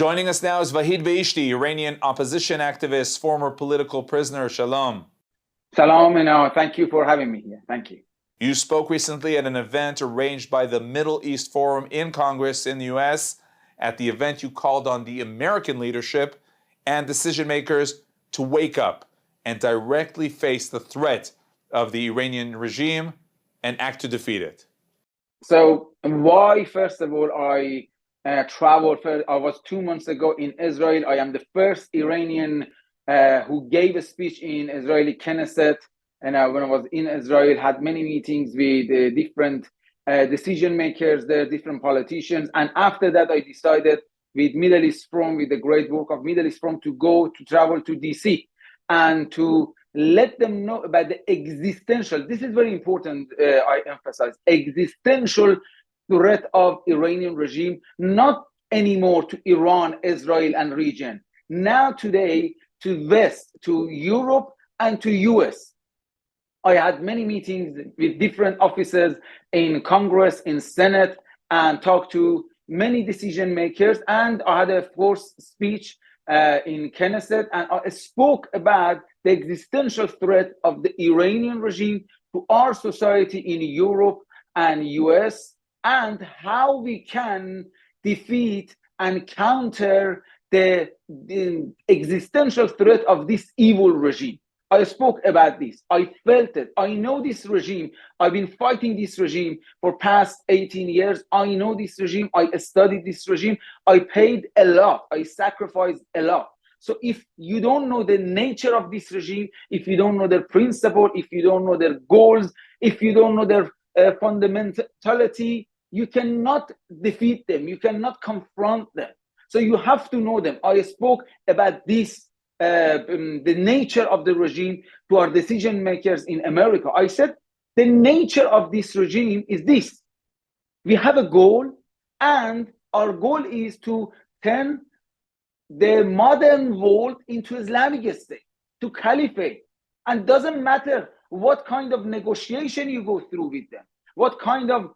Joining us now is Vahid Beheshti, Iranian opposition activist, former political prisoner. Shalom. Salam, and thank you for having me here. Thank you. You spoke recently at an event arranged by the Middle East Forum in Congress in the U.S. At the event, you called on the American leadership and decision makers to wake up and directly face the threat of the Iranian regime and act to defeat it. So why, first of all, I traveled. I was 2 months ago in Israel. I am the first Iranian who gave a speech in Israeli Knesset. And when I was in Israel, had many meetings with different decision makers there, different politicians. And after that, I decided with Middle East Forum, with the great work of Middle East Forum, to travel to DC and to let them know about the existential, this is very important, I emphasize, existential threat of Iranian regime, not anymore to Iran, Israel, and region. Now today, to West, to Europe, and to US. I had many meetings with different officers in Congress, in Senate, and talked to many decision makers. And I had a first speech in Knesset, and I spoke about the existential threat of the Iranian regime to our society in Europe and US, and how we can defeat and counter the existential threat of this evil regime. I spoke about this. I felt it. I know this regime. I've been fighting this regime for past 18 years. I know this regime. I studied this regime. I paid a lot. I sacrificed a lot. So if you don't know the nature of this regime, if you don't know their principle, if you don't know their goals, if you don't know their fundamentality, you cannot defeat them. You cannot confront them. So you have to know them. I spoke about this, the nature of the regime to our decision makers in America. I said, the nature of this regime is this. We have a goal, and our goal is to turn the modern world into Islamic State, to caliphate. And doesn't matter what kind of negotiation you go through with them, what kind of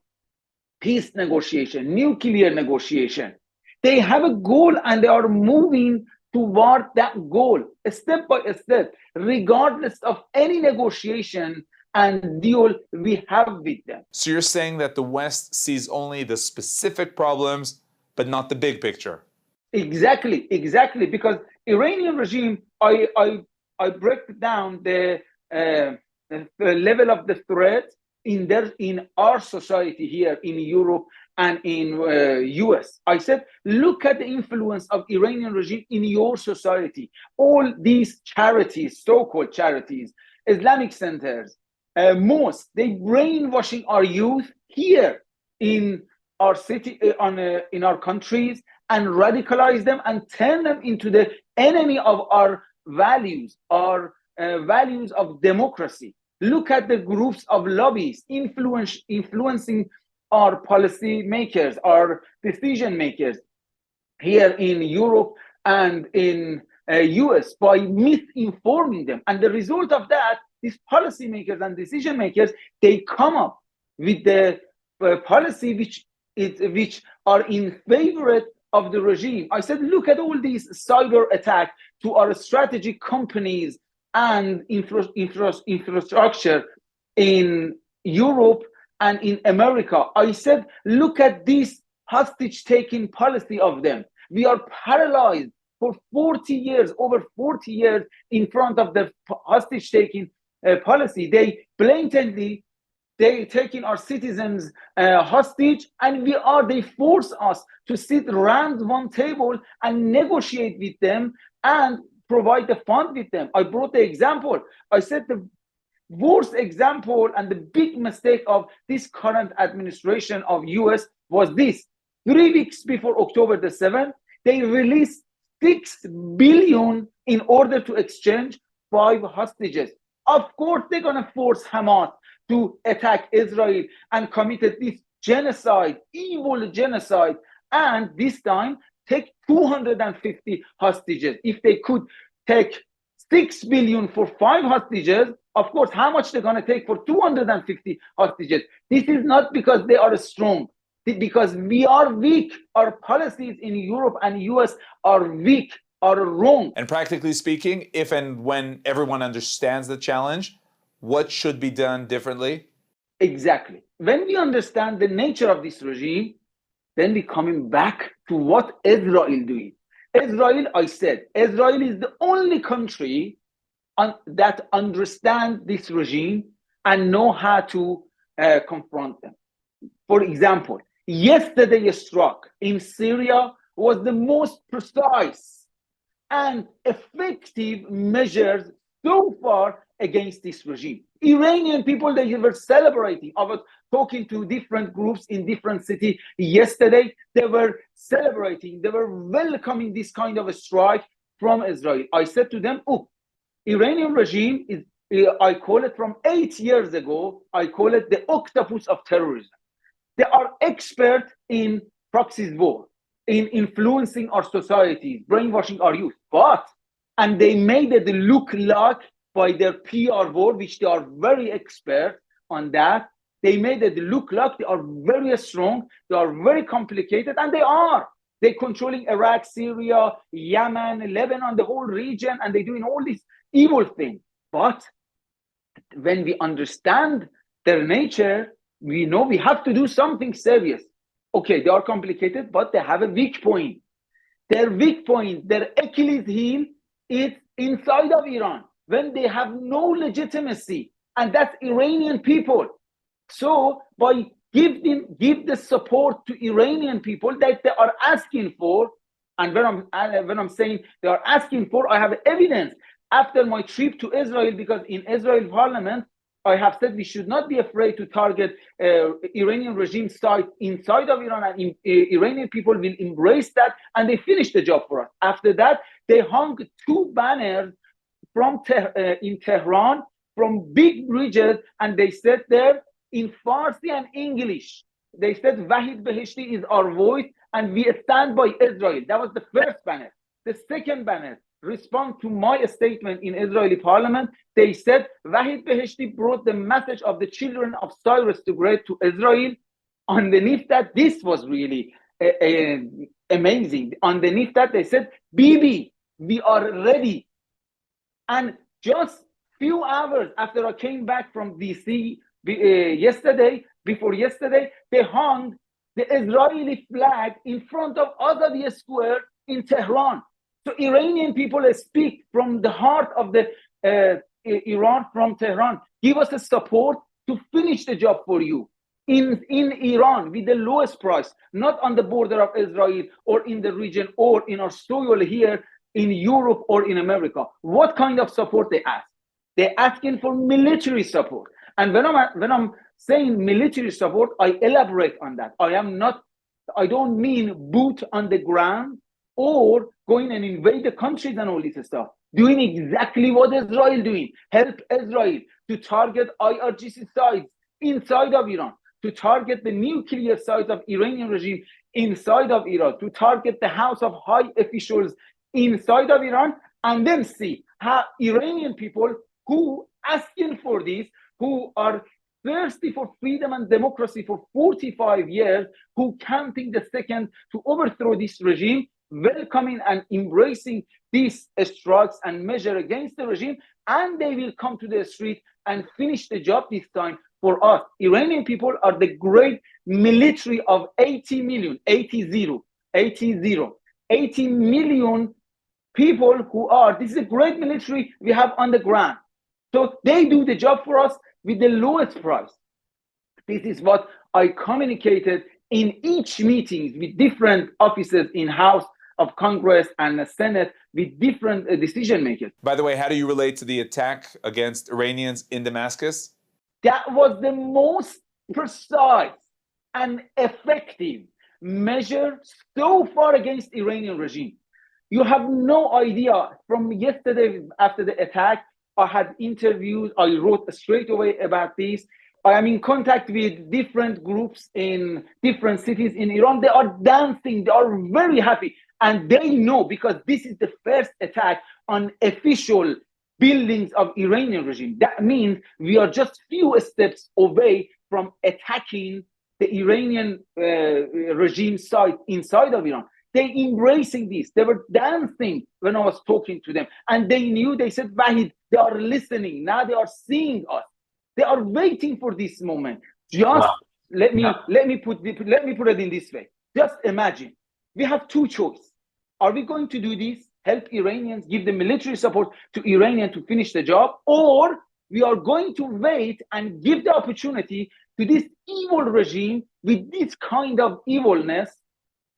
peace negotiation, nuclear negotiation. They have a goal, and they are moving toward that goal, step by step, regardless of any negotiation and deal we have with them. So you're saying that the West sees only the specific problems, but not the big picture. Exactly, because Iranian regime, I break down the level of the threat in our society here in Europe and in US. I said, look at the influence of Iranian regime in your society. All these charities, so-called charities, Islamic centers, mosques, they brainwashing our youth here in our city, in our countries, and radicalize them and turn them into the enemy of our values of democracy. Look at the groups of lobbyists influencing our policy makers, our decision makers here in Europe and in US by misinforming them. And the result of that, these policy makers and decision makers, they come up with the policy which are in favor of the regime. I said, look at all these cyber attacks to our strategic companies and infrastructure in Europe and in America. I said, look at this hostage-taking policy of them. We are paralyzed for 40 years, over 40 years in front of the hostage-taking policy. They blatantly, they taking our citizens hostage, and they force us to sit around one table and negotiate with them and provide the fund with them. I brought the example. I said the worst example and the big mistake of this current administration of US was this. 3 weeks before October the 7th, they released $6 billion in order to exchange 5 hostages. Of course, they're going to force Hamas to attack Israel and committed this genocide, evil genocide, and this time take 250 hostages. If they could take $6 billion for 5 hostages, of course, how much they're going to take for 250 hostages? This is not because they are strong. because we are weak. Our policies in Europe and US are weak, are wrong. And practically speaking, if and when everyone understands the challenge, what should be done differently? Exactly. When we understand the nature of this regime, then we coming back to what Israel doing. Israel, I said, Israel is the only country that understand this regime and know how to confront them. For example, yesterday's strike in Syria was the most precise and effective measures so far against this regime. Iranian people, they were celebrating. I was talking to different groups in different cities yesterday. They were celebrating. They were welcoming this kind of a strike from Israel. I said to them, oh, Iranian regime is, I call it from 8 years ago, I call it the octopus of terrorism. They are expert in proxy war, in influencing our societies, brainwashing our youth. And they made it look like by their PR board, which they are very expert on that, they made it look like they are very strong, they are very complicated, and they are. They're controlling Iraq, Syria, Yemen, Lebanon, the whole region, and they're doing all these evil things. But when we understand their nature, we know we have to do something serious. Okay, they are complicated, but they have a weak point. Their weak point, their Achilles heel, is inside of Iran, when they have no legitimacy, and that's Iranian people. So by give the support to Iranian people that they are asking for, and when I'm saying they are asking for, I have evidence after my trip to Israel, because in Israel parliament, I have said we should not be afraid to target Iranian regime site inside of Iran, and Iranian people will embrace that, and they finish the job for us. After that, they hung 2 banners from in Tehran, from big bridges, and they said there in Farsi and English, they said Vahid Beheshti is our voice and we stand by Israel. That was the first banner. The second banner, respond to my statement in Israeli parliament, they said Vahid Beheshti brought the message of the children of Cyrus the Great to Israel. Underneath that, this was really amazing. Underneath that, they said, Bibi, we are ready. And just few hours after I came back from DC before yesterday, they hung the Israeli flag in front of Azadi Square in Tehran. So Iranian people speak from the heart of the Iran, from Tehran. Give us the support to finish the job for you in Iran with the lowest price, not on the border of Israel or in the region or in our soil here in Europe or in America. What kind of support they ask? They're asking for military support. And when I'm saying military support, I elaborate on that. I don't mean boot on the ground or going and invade the countries and all this stuff. Doing exactly what Israel doing. Help Israel to target IRGC sites inside of Iran, to target the nuclear sites of Iranian regime inside of Iran, to target the house of high officials inside of Iran, and then see how Iranian people who asking for this, who are thirsty for freedom and democracy for 45 years, who counting the second to overthrow this regime, welcoming and embracing these strikes and measure against the regime, and they will come to the street and finish the job this time for us. Iranian people are the great military of 80 million people who are, this is a great military we have on the ground. So they do the job for us with the lowest price. This is what I communicated in each meeting with different officers in House of Congress and the Senate, with different decision makers. By the way, how do you relate to the attack against Iranians in Damascus? That was the most precise and effective measure so far against Iranian regime. You have no idea. From yesterday after the attack, I had interviews, I wrote straight away about this. I am in contact with different groups in different cities in Iran. They are dancing, they are very happy. And they know, because this is the first attack on official buildings of Iranian regime. That means we are just few steps away from attacking the Iranian regime side inside of Iran. They embracing this. They were dancing when I was talking to them. And they knew, they said, Vahid, they are listening. Now they are seeing us. They are waiting for this moment. Just let me put it in this way. Just imagine, we have two choices. Are we going to do this, help Iranians, give the military support to Iranian to finish the job, or we are going to wait and give the opportunity to this evil regime with this kind of evilness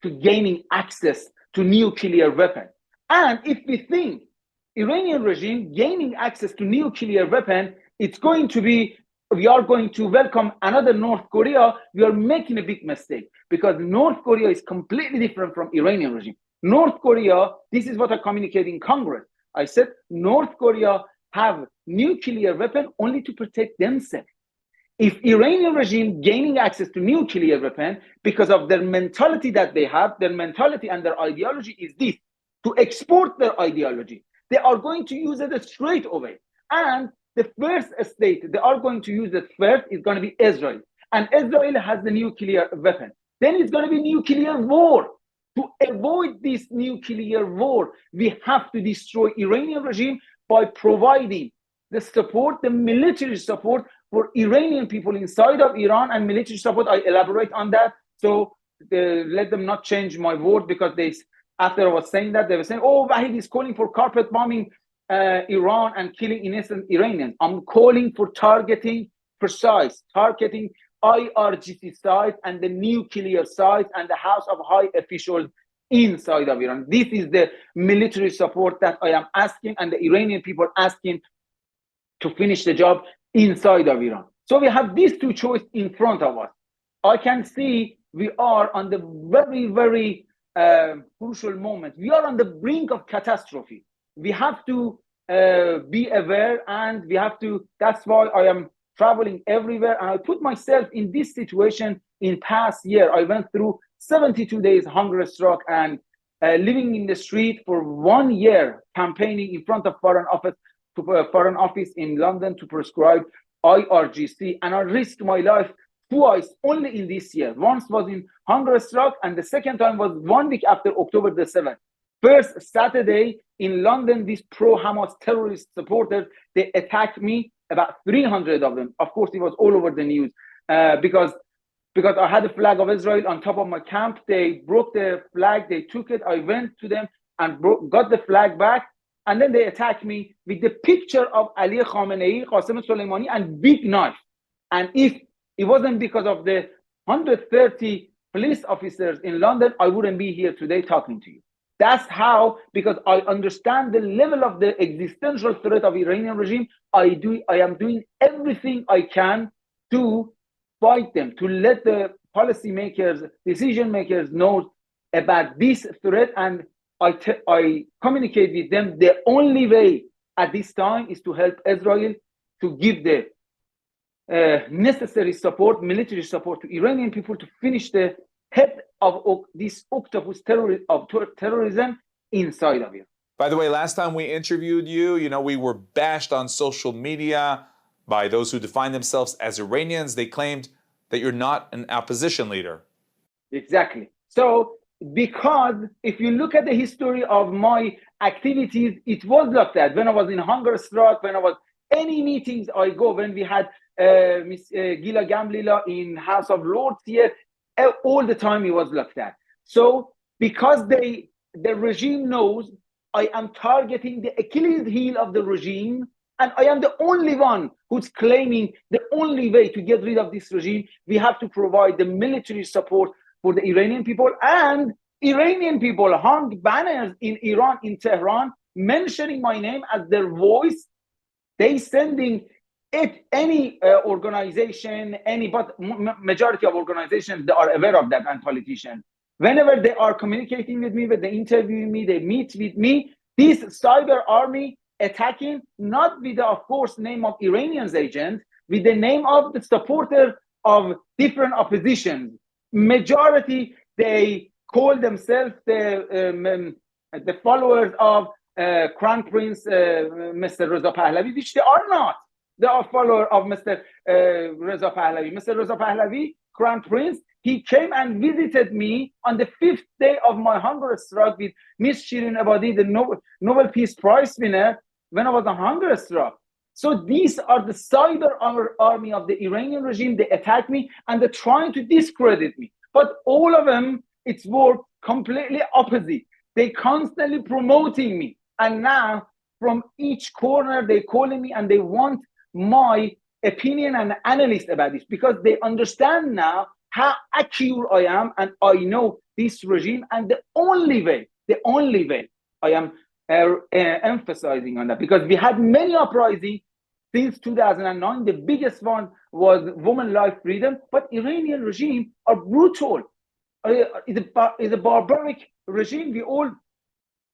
to gaining access to nuclear weapon? And if we think Iranian regime gaining access to nuclear weapon, it's going to be, we are going to welcome another North Korea, we are making a big mistake, because North Korea is completely different from Iranian regime. North Korea, this is what I communicated in Congress. I said North Korea have nuclear weapon only to protect themselves. If Iranian regime gaining access to nuclear weapon because of their mentality that they have, their mentality and their ideology is this, to export their ideology. They are going to use it straight away. And the first state they are going to use it first is going to be Israel. And Israel has the nuclear weapon. Then it's going to be nuclear war. To avoid this nuclear war, we have to destroy Iranian regime by providing the support, the military support for Iranian people inside of Iran, and military support, I elaborate on that. So let them not change my word, because they, after I was saying that, they were saying, oh, Vahid is calling for carpet bombing Iran and killing innocent Iranians. I'm calling for targeting IRGC sites and the nuclear sites and the House of High officials inside of Iran. This is the military support that I am asking, and the Iranian people asking to finish the job inside of Iran. So we have these two choices in front of us. I can see we are on the very, very crucial moment. We are on the brink of catastrophe. We have to be aware, and we have to, that's why I am traveling everywhere. And I put myself in this situation in past year. I went through 72 days hunger strike and living in the street for 1 year, campaigning in front of foreign office in London to prescribe IRGC. And I risked my life twice only in this year. Once was in hunger strike, and the second time was 1 week after October the 7th. First Saturday in London, these pro-Hamas terrorist supporters, they attacked me, about 300 of them. Of course, it was all over the news because I had the flag of Israel on top of my camp. They broke the flag, they took it. I went to them and got the flag back. And then they attacked me with the picture of Ali Khamenei, Qasem Soleimani, and big knife. And if it wasn't because of the 130 police officers in London, I wouldn't be here today talking to you. That's how, because I understand the level of the existential threat of Iranian regime, I am doing everything I can to fight them, to let the policymakers, decision makers know about this threat. And I communicate with them. The only way at this time is to help Israel to give the necessary support, military support to Iranian people to finish the head of this octopus terrorism inside of you. By the way, last time we interviewed you, we were bashed on social media by those who define themselves as Iranians. They claimed that you're not an opposition leader. Exactly. So, because if you look at the history of my activities, it was like that. When I was in hunger strike, when I was any meetings I go, when we had Miss Gila Gamlila in House of Lords here, all the time it was like that. So because the regime knows I am targeting the Achilles heel of the regime, and I am the only one who's claiming the only way to get rid of this regime, we have to provide the military support for the Iranian people. And Iranian people hung banners in Iran, in Tehran, mentioning my name as their voice. They sending it, any organization, but majority of organizations, they are aware of that, and politicians. Whenever they are communicating with me, when they interview me, they meet with me, this cyber army attacking, not with the, of course, name of Iranians agents, with the name of the supporter of different oppositions. Majority, they call themselves the followers of Crown Prince Mr. Reza Pahlavi, which they are not. They are followers of Mr. Reza Pahlavi. Mr. Reza Pahlavi Crown Prince. He came and visited me on the 5th day of my hunger strike with Miss Shirin Ebadi, the Nobel Peace Prize winner, when I was on hunger strike. So these are the cyber army of the Iranian regime. They attack me and they're trying to discredit me. But all of them, it's worked completely opposite. They constantly promoting me. And now from each corner, they're calling me and they want my opinion and analysis about this because they understand now how accurate I am, and I know this regime. And the only way I am emphasizing on that, because we had many uprisings since 2009. The biggest one was women life freedom, but Iranian regime are brutal. Is a barbaric regime. We all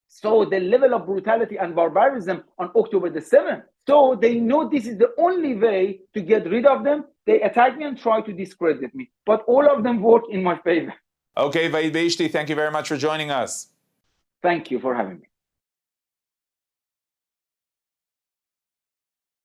saw the level of brutality and barbarism on October the 7th. So they know this is the only way to get rid of them. They attack me and try to discredit me. But all of them work in my favor. Okay, Vahid Beheshti, thank you very much for joining us. Thank you for having me.